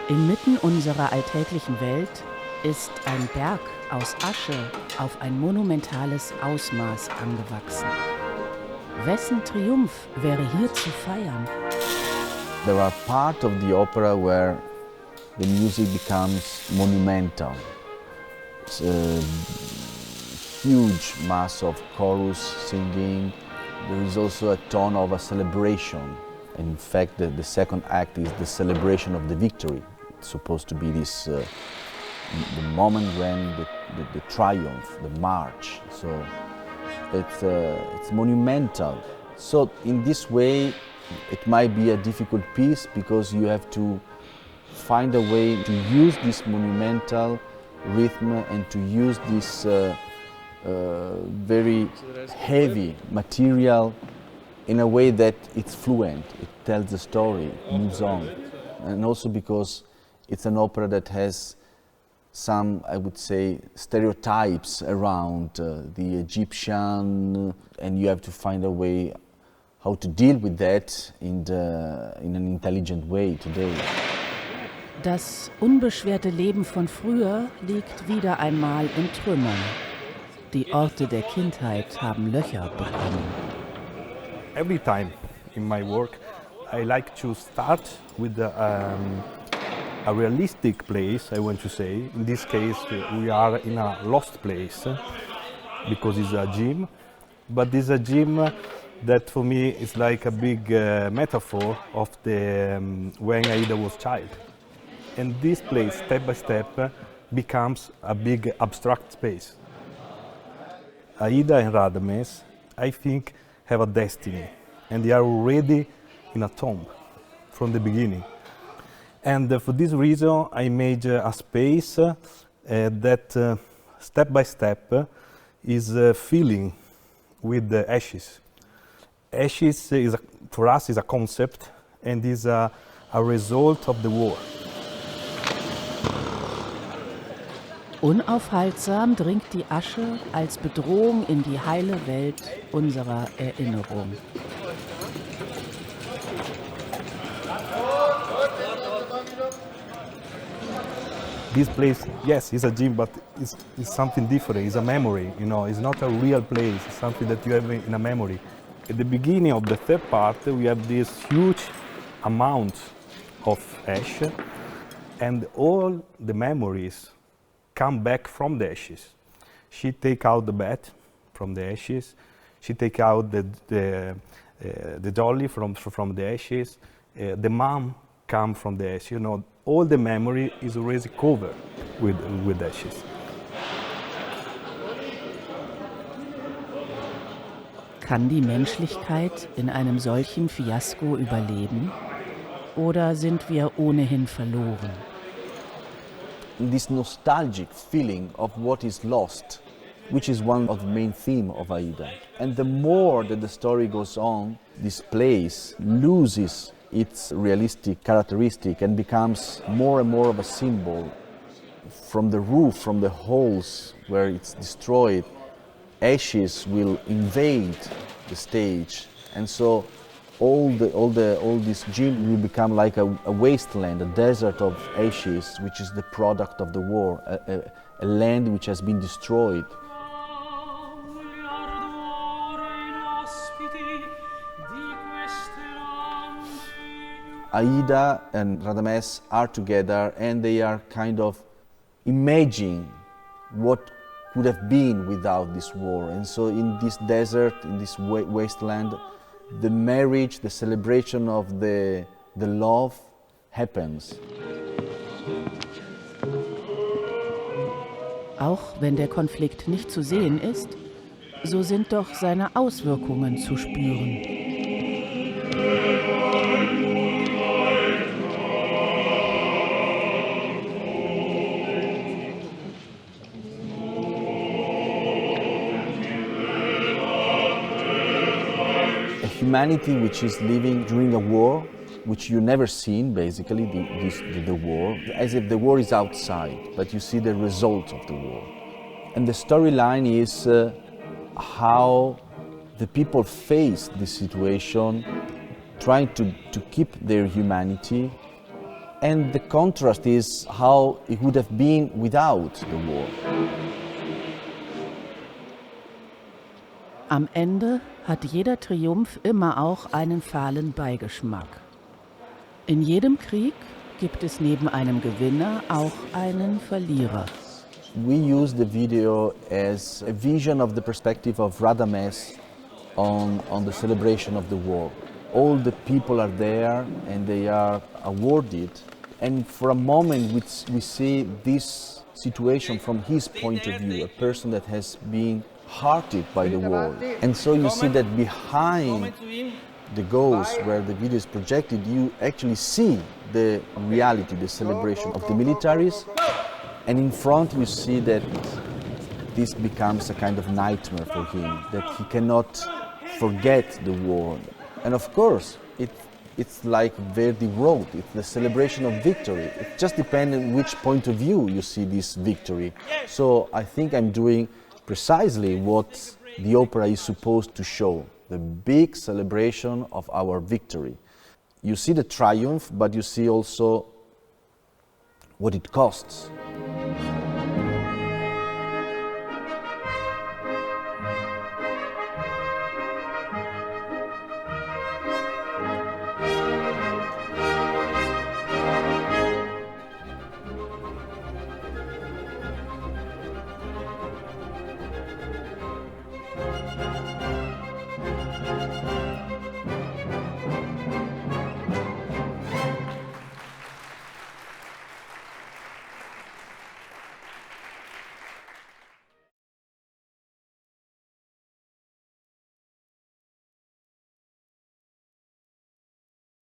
Inmitten unserer alltäglichen Welt ist ein Berg aus Asche auf ein monumentales Ausmaß angewachsen. Wessen Triumph wäre hier zu feiern? There are parts of the opera where the music becomes monumental. It's a huge mass of chorus singing. There is also a tone of a celebration. In fact, the second act is the celebration of the victory. It's supposed to be this the moment when the triumph, the march. So it's monumental. So in this way, it might be a difficult piece because you have to find a way to use this monumental rhythm and to use this very heavy material in a way that it's fluent, it tells the story, it moves on. And also because it's an opera that has some, I would say, stereotypes around the Egyptian, and you have to find a way how to deal with that in an intelligent way today. Das unbeschwerte Leben von früher liegt wieder einmal in Trümmern. Die Orte der Kindheit haben Löcher bekommen. Every time in my work, I like to start with a realistic place, I want to say. In this case, we are in a lost place because it's a gym. But it's a gym that for me is like a big metaphor of the when Aida was child. And this place, step by step, becomes a big abstract space. Aida and Radames, I think, have a destiny, and they are already in a tomb from the beginning. And for this reason, I made a space that, step by step, is filling with the ashes. Ashes, for us, is a concept and is a result of the war. Unaufhaltsam dringt die Asche als Bedrohung in die heile Welt unserer Erinnerung. This place, yes, is a gym, but it's something different. It's a memory, you know. It's not a real place. It's something that you have in a memory. At the beginning of the third part, we have this huge amount of ash, and all the memories come back from the ashes. She take out the bed from the ashes. She take out the dolly from the ashes. The mom come from the ashes. You know, all the memory is already covered with ashes. Kann die Menschlichkeit in einem solchen Fiasko überleben? Oder sind wir ohnehin verloren? This nostalgic feeling of what is lost, which is one of the main themes of Aida. And the more that the story goes on, this place loses its realistic characteristic and becomes more and more of a symbol. From the roof, from the holes where it's destroyed, ashes will invade the stage, and so all this gym will become like a wasteland, a desert of ashes, which is the product of the war, a land which has been destroyed. Aida and Radames are together, and they are kind of imagining what would have been without this war. And so in this desert, in this wasteland, the marriage, the celebration of the love happens. Auch wenn der Konflikt nicht zu sehen ist, so sind doch seine Auswirkungen zu spüren. Humanity which is living during a war, which you never seen basically, the war, as if the war is outside, but you see the result of the war. And the storyline is how the people face this situation, trying to keep their humanity And the contrast is how it would have been without the war. Am Ende hat jeder Triumph immer auch einen fahlen Beigeschmack. In jedem Krieg gibt es neben einem Gewinner auch einen Verlierer. We use the video as a vision of the perspective of Radames on the celebration of the war. All the people are there and they are awarded, and for a moment we see this situation from his point of view, a person that has been hurted by the war. And so you see that behind the ghost where the video is projected, you actually see the reality, the celebration of the militaries, and in front you see that this becomes a kind of nightmare for him, that he cannot forget the war. And of course, it's like Verdi wrote, it's the celebration of victory. It just depends on which point of view you see this victory. So I think I'm doing precisely what the opera is supposed to show, the big celebration of our victory. You see the triumph, but you see also what it costs.